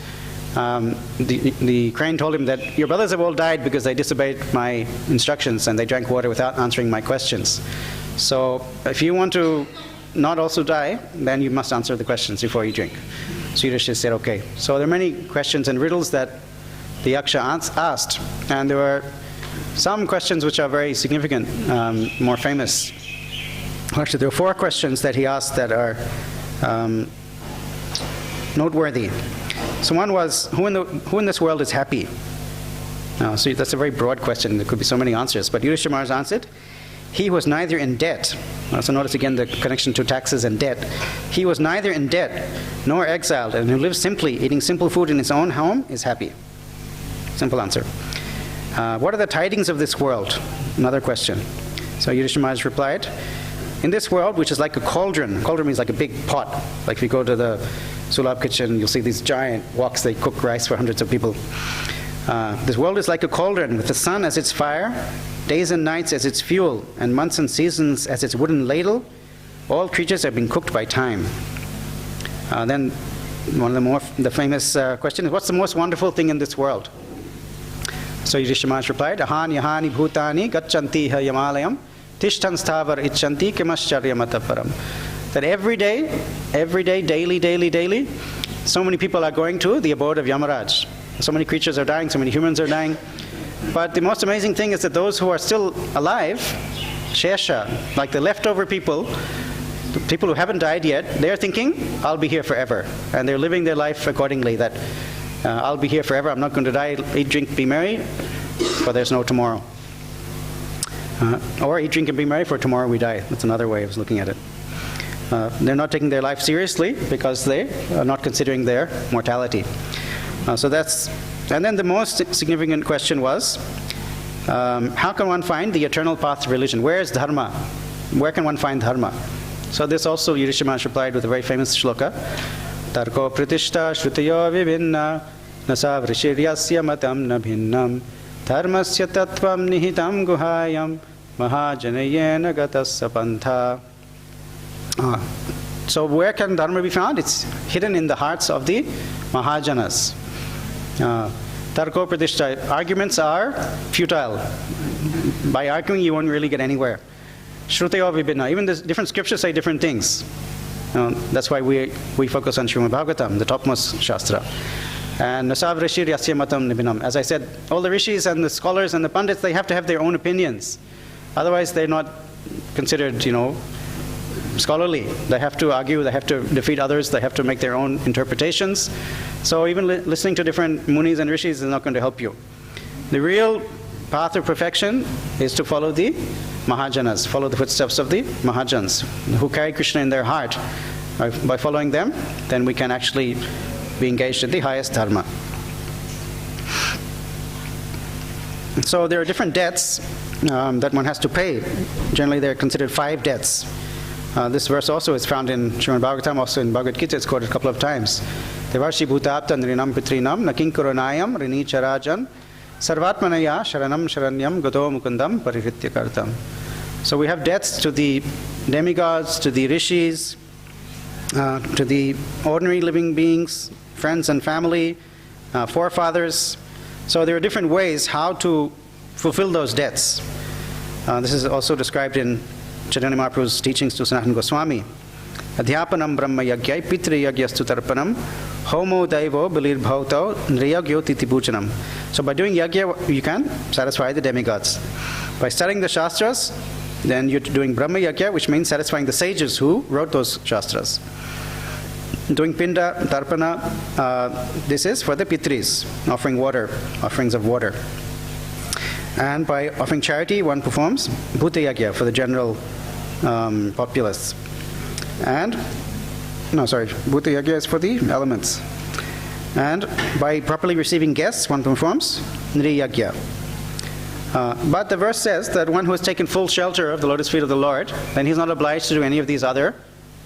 the crane told him that your brothers have all died because they disobeyed my instructions and they drank water without answering my questions. So if you want to not also die, then you must answer the questions before you drink. So Yudhishthira said, okay. So there are many questions and riddles that the Yaksha asked, and there were some questions which are very significant, more famous. Actually, there are 4 questions that he asked that are noteworthy. So one was, who in this world is happy? So that's a very broad question. There could be so many answers. But Yudhishthira Maharaj answered, he was neither in debt. So notice again the connection to taxes and debt. He was neither in debt nor exiled, and who lives simply, eating simple food in his own home, is happy. Simple answer. What are the tidings of this world? Another question. So Yudhishthira Maharaj replied, in this world, which is like a cauldron means like a big pot. Like if you go to the Sulabh kitchen, you'll see these giant woks, they cook rice for hundreds of people. This world is like a cauldron with the sun as its fire, days and nights as its fuel, and months and seasons as its wooden ladle. All creatures have been cooked by time. Then one of the famous question is, what's the most wonderful thing in this world? So Yudhishthira Maharaj replied, ahani ahani bhutani gacchanti ha yamalayam tishtan sthavar icchanti kimascharyamatapparam. That every day, daily, so many people are going to the abode of Yamaraj. So many creatures are dying, so many humans are dying. But the most amazing thing is that those who are still alive, Shesha, like the leftover people, the people who haven't died yet, they're thinking, I'll be here forever. And they're living their life accordingly, that I'll be here forever, I'm not going to die, eat, drink, be merry, for there's no tomorrow. Or eat, drink, and be merry, for tomorrow we die. That's another way of looking at it. They're not taking their life seriously because they are not considering their mortality. And then the most significant question was, how can one find the eternal path to religion? Where is dharma? Where can one find dharma? So this also Yudhishthira Maharaj replied with a very famous shloka. Tarko pratishta shrutayo vivinna nasa vrishiryasya matam na bhinnam dharmasya tattvam nihitam guhayam mahajanayena gatasya pantha. So where can dharma be found? It's hidden in the hearts of the Mahajanas. Tarko pratishta, arguments are futile. By arguing you won't really get anywhere. Shrutayo vibhinna, even the different scriptures say different things. That's why we focus on Srimad Bhagavatam, the topmost Shastra. And nasav rishir yasya matam nibinam. As I said, all the rishis and the scholars and the pandits, they have to have their own opinions. Otherwise they're not considered, scholarly. They have to argue, they have to defeat others, they have to make their own interpretations. So even listening to different munis and rishis is not going to help you. The real path of perfection is to follow the Mahajanas, follow the footsteps of the Mahajans, who carry Krishna in their heart. By following them, then we can actually be engaged in the highest dharma. So there are different debts that one has to pay. Generally they're considered 5 debts. This verse also is found in Srimad Bhagavatam, also in Bhagavad Gita, it's quoted a couple of times. Devarshi bhutapta nrinam pitrinam nakinkuranayam rinicharajan sarvatmanaya sharanam sharanyam gato mukundam parihritya kartam. So we have debts to the demigods, to the rishis, to the ordinary living beings, friends and family, forefathers. So there are different ways how to fulfill those debts. This is also described in Chaitanya Mahaprabhu's teachings to Sanatana Goswami. Adhyapanam brahma yagyai pitri yagyastu tarpanam homo daivo balir bhautau nriyagyo titibhuchanam. So by doing yagya, you can satisfy the demigods. By studying the Shastras, then you're doing brahma yagya, which means satisfying the sages who wrote those Shastras. Doing pinda, tarpana, this is for the pitris, offering water, offerings of water. And by offering charity, one performs bhuta yagya for the general populace. Bhuta yagya is for the elements. And by properly receiving guests, one performs nri yagya. But the verse says that one who has taken full shelter of the lotus feet of the Lord, then he's not obliged to do any of these other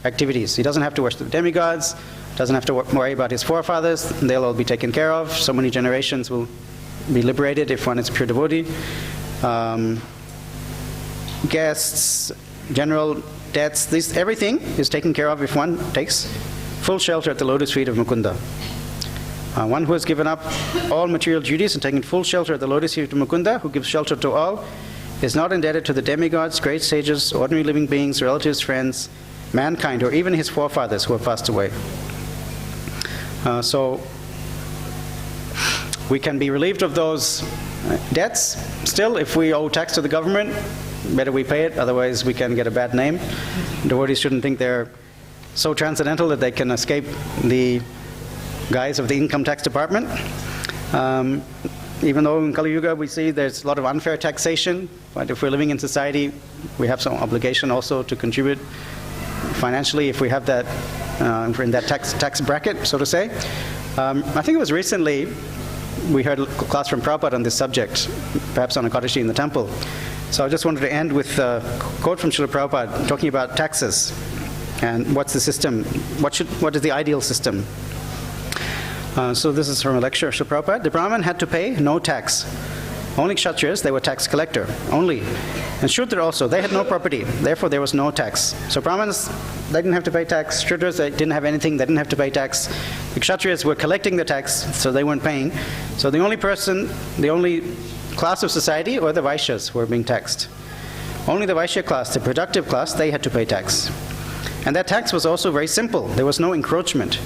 activities. He doesn't have to worship the demigods, doesn't have to worry about his forefathers, they'll all be taken care of. So many generations will be liberated if one is a pure devotee. Guests, general debts, everything is taken care of if one takes full shelter at the lotus feet of Mukunda. One who has given up all material duties and taken full shelter at the lotus feet of Mukunda, who gives shelter to all, is not indebted to the demigods, great sages, ordinary living beings, relatives, friends, mankind, or even his forefathers who have passed away. So we can be relieved of those debts. Still, if we owe tax to the government, better we pay it, otherwise we can get a bad name. Devotees shouldn't think they're so transcendental that they can escape the guise of the income tax department. Even though in Kali Yuga we see there's a lot of unfair taxation, but if we're living in society, we have some obligation also to contribute financially if we have that, if we're in that tax bracket, so to say. I think it was recently we heard a class from Prabhupada on this subject, perhaps on a Kadashi in the temple. So I just wanted to end with a quote from Srila Prabhupada talking about taxes and what's the system, what is the ideal system. So this is from a lecture of Srila Prabhupada. The Brahmin had to pay no tax. Only Kshatriyas, they were tax collector, only. And Shudra also, they had no property, therefore there was no tax. So Brahmins, they didn't have to pay tax. Shudras, they didn't have anything, they didn't have to pay tax. The Kshatriyas were collecting the tax, so they weren't paying. So the only class of society were the Vaishyas who were being taxed. Only the Vaishya class, the productive class, they had to pay tax. And that tax was also very simple. There was no encroachment.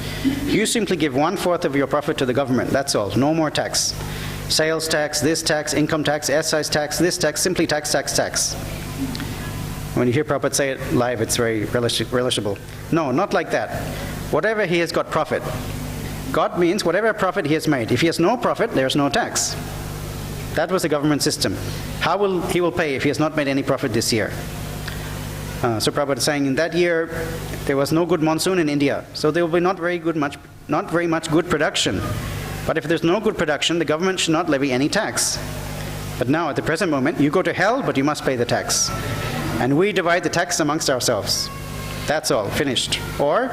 You simply give 1/4 of your profit to the government, that's all, no more tax. Sales tax, this tax, income tax, excise tax, this tax, simply tax, tax, tax. When you hear Prabhupada say it live, it's very relishable. No, not like that. Whatever he has got profit. God means whatever profit he has made. If he has no profit, there's no tax. That was the government system. How will he pay if he has not made any profit this year? So Prabhupada is saying in that year, there was no good monsoon in India. So there will be not very much good production. But if there's no good production, the government should not levy any tax. But now, at the present moment, you go to hell, but you must pay the tax. And we divide the tax amongst ourselves. That's all, finished. Or,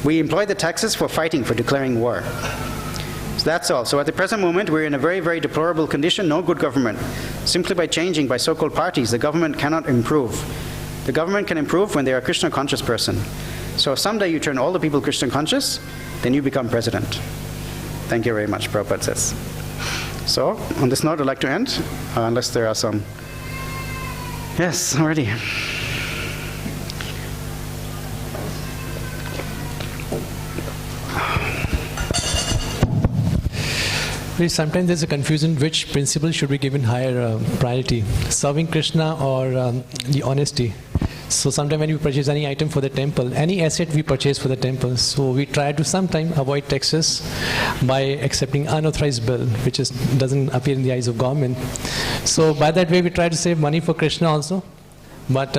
we employ the taxes for fighting, for declaring war. So that's all. So at the present moment, we're in a very, very deplorable condition, no good government. Simply by changing, by so-called parties, the government cannot improve. The government can improve when they are a Krishna-conscious person. So if someday you turn all the people Krishna-conscious, then you become president. Thank you very much, Prabhupada says. So, on this note, I'd like to end, unless there are some... Yes, already. Sometimes there's a confusion which principle should be given higher priority, serving Krishna or the honesty. So sometimes when we purchase any item for the temple, any asset we purchase for the temple, so we try to sometimes avoid taxes by accepting unauthorized bill, which doesn't appear in the eyes of government. So by that way we try to save money for Krishna also, but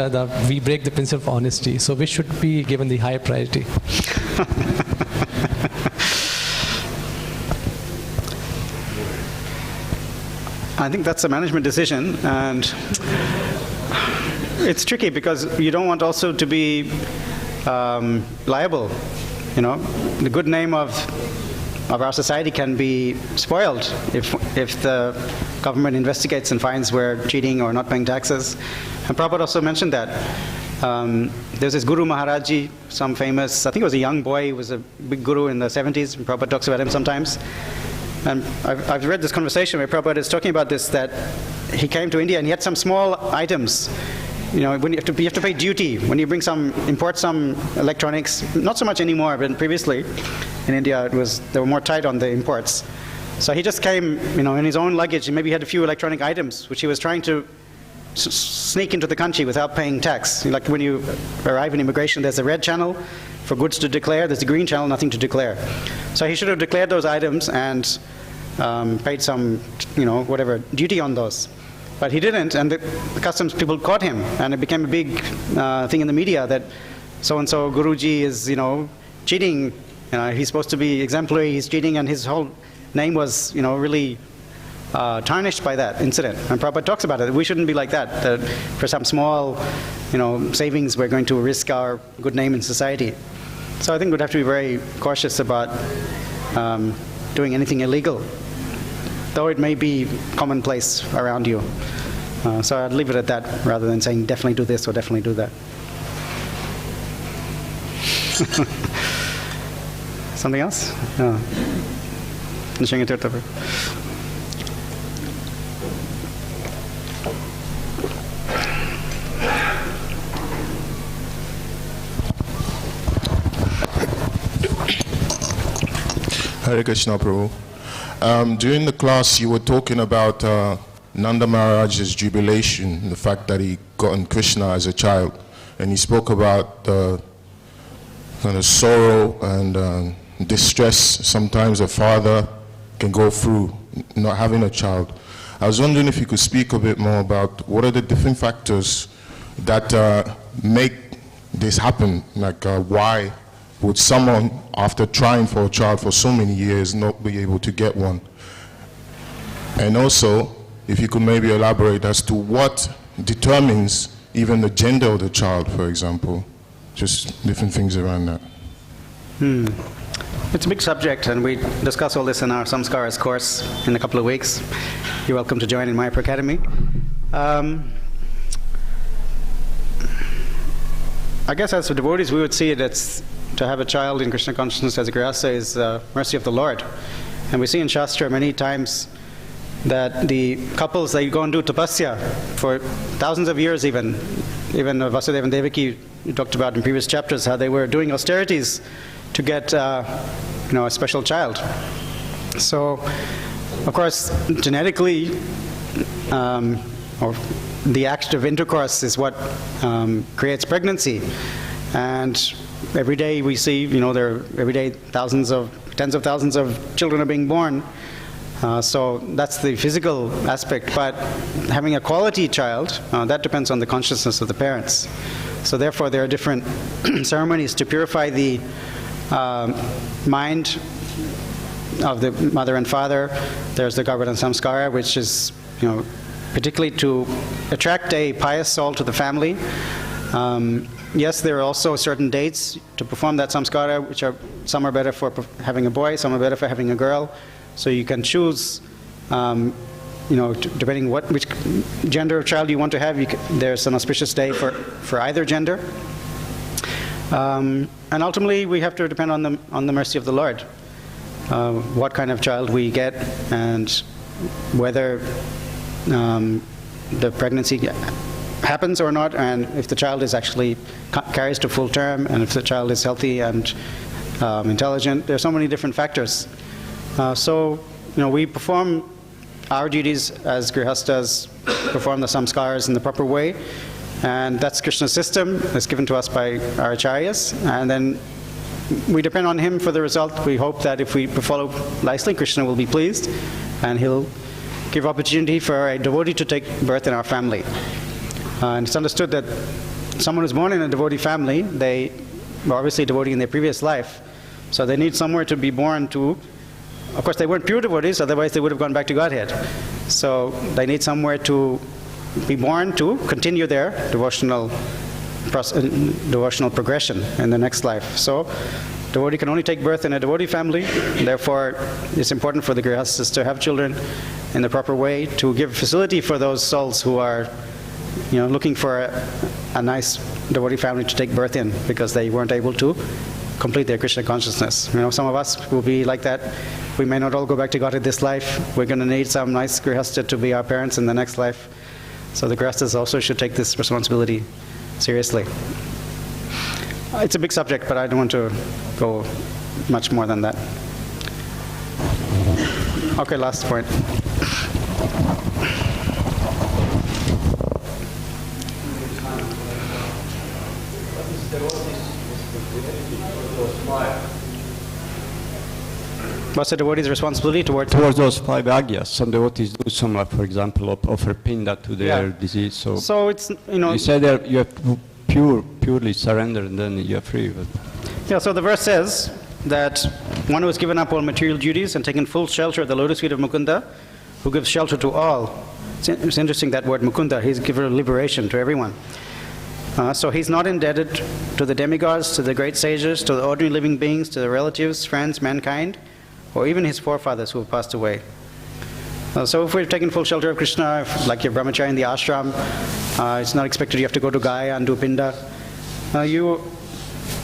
we break the principle of honesty. So we should be given the higher priority. I think that's a management decision, and it's tricky because you don't want also to be liable. You know, the good name of our society can be spoiled if the government investigates and finds we're cheating or not paying taxes. And Prabhupada also mentioned that. There's this Guru Maharaji, some famous, I think it was a young boy, he was a big guru in the 70s, and Prabhupada talks about him sometimes. And I've read this conversation where Prabhupada is talking about this, that he came to India and he had some small items. You know, when you have to pay duty when you import some electronics. Not so much anymore, but previously in India they were more tight on the imports. So he just came, you know, in his own luggage, and maybe he had a few electronic items which he was trying to sneak into the country without paying tax. Like when you arrive in immigration, there's a red channel for goods to declare, there's a green channel, nothing to declare. So he should have declared those items and paid some, you know, whatever, duty on those. But he didn't, and the customs people caught him, and it became a big thing in the media that so-and-so Guruji is, you know, cheating. You know, he's supposed to be exemplary, he's cheating, and his whole name was, you know, really tarnished by that incident. And Prabhupada talks about it. We shouldn't be like that for some small, you know, savings we're going to risk our good name in society. So I think we'd have to be very cautious about doing anything illegal, though it may be commonplace around you. So I'd leave it at that rather than saying definitely do this or definitely do that. Something else? No. Tirtha. Hare Krishna, Prabhu. During the class, you were talking about Nanda Maharaj's jubilation, the fact that he got Krishna as a child, and he spoke about the kind of sorrow and distress sometimes a father can go through not having a child. I was wondering if you could speak a bit more about what are the different factors that make this happen, like why would someone, after trying for a child for so many years, not be able to get one? And also, if you could maybe elaborate as to what determines even the gender of the child, for example, just different things around that. It's a big subject, and we discuss all this in our Samskaras course in a couple of weeks. You're welcome to join in Mayapur Academy. I guess as devotees, we would see it as to have a child in Krishna consciousness as a grihastha is mercy of the Lord. And we see in Shastra many times that the couples, they go and do tapasya for thousands of years even Vasudeva and Devaki, you talked about in previous chapters, how they were doing austerities to get a special child. So, of course, genetically, or the act of intercourse is what creates pregnancy. And every day we see, there are every day tens of thousands of children are being born. So that's the physical aspect. But having a quality child, that depends on the consciousness of the parents. So therefore, there are different ceremonies to purify the mind of the mother and father. There's the Garbhadhan Samskara, which is, particularly to attract a pious soul to the family. Yes, there are also certain dates to perform that samskara, which are, some are better for having a boy, some are better for having a girl. So you can choose, depending which gender of child you want to have, there's an auspicious day for either gender. And ultimately, we have to depend on the mercy of the Lord, what kind of child we get, and whether the pregnancy happens or not, and if the child is actually carries to full term, and if the child is healthy and intelligent. There are so many different factors. So we perform our duties as grihastas, perform the samskaras in the proper way, and that's Krishna's system. It's given to us by our acharyas, and then we depend on him for the result. We hope that if we follow nicely, Krishna will be pleased, and he'll give opportunity for a devotee to take birth in our family. And it's understood that someone who's born in a devotee family, they were obviously devotee in their previous life, so they need somewhere to be born to. Of course, they weren't pure devotees, otherwise they would have gone back to Godhead. So they need somewhere to be born to continue their devotional progression in the next life. So devotee can only take birth in a devotee family. Therefore, it's important for the grihastas to have children in the proper way, to give facility for those souls who are looking for a nice devotee family to take birth in, because they weren't able to complete their Krishna consciousness. Some of us will be like that. We may not all go back to God in this life. We're going to need some nice grihasta to be our parents in the next life. So the grihastas also should take this responsibility seriously. It's a big subject, but I don't want to go much more than that. Okay, last point. What's the devotee's responsibility towards those 5 agyas? Some devotees do some, like, for example, offer pinda to their disease. So it's, you said that you have to purely surrender, and then you're free. But yeah, so the verse says that one who has given up all material duties and taken full shelter at the lotus feet of Mukunda, who gives shelter to all. It's interesting, that word Mukunda, he's given liberation to everyone. So he's not indebted to the demigods, to the great sages, to the ordinary living beings, to the relatives, friends, mankind, or even his forefathers who have passed away. So if we're taking full shelter of Krishna, like your brahmachari in the ashram, it's not expected you have to go to Gaya and do pinda. You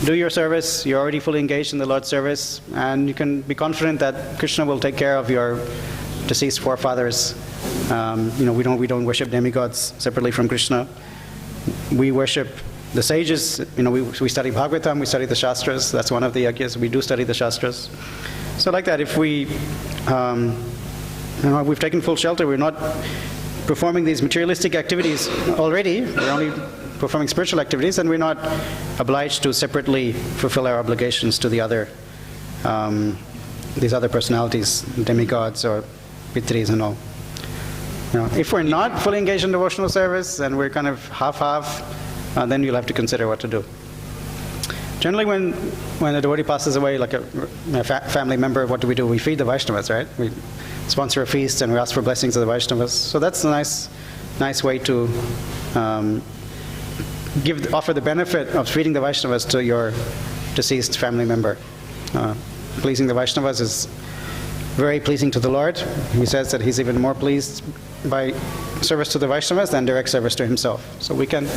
do your service. You're already fully engaged in the Lord's service, and you can be confident that Krishna will take care of your deceased forefathers. We don't worship demigods separately from Krishna. We worship the sages. We study Bhagavatam, we study the Shastras. That's one of the yagyas. We do study the Shastras. So like that, if we've taken full shelter, we're not performing these materialistic activities already. We're only performing spiritual activities, and we're not obliged to separately fulfill our obligations to the other, these other personalities, demigods or pitris and all. If we're not fully engaged in devotional service and we're kind of half-half, then you'll have to consider what to do. Generally, when a devotee passes away, like a family member, what do? We feed the Vaishnavas, right? We sponsor a feast and we ask for blessings of the Vaishnavas. So that's a nice way to offer the benefit of feeding the Vaishnavas to your deceased family member. Pleasing the Vaishnavas is very pleasing to the Lord. He says that he's even more pleased by service to the Vaishnavas than direct service to himself. So we can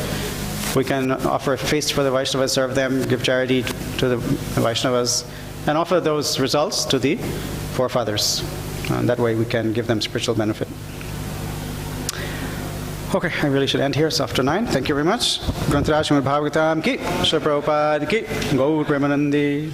offer a feast for the Vaishnavas, serve them, give charity to the Vaishnavas, and offer those results to the forefathers. And that way we can give them spiritual benefit. Okay, I really should end here. It's after 9. Thank you very much. Grantaraj Srimad Bhagavatam ki, Srila Prabhupada ki, Gaur Premanandi.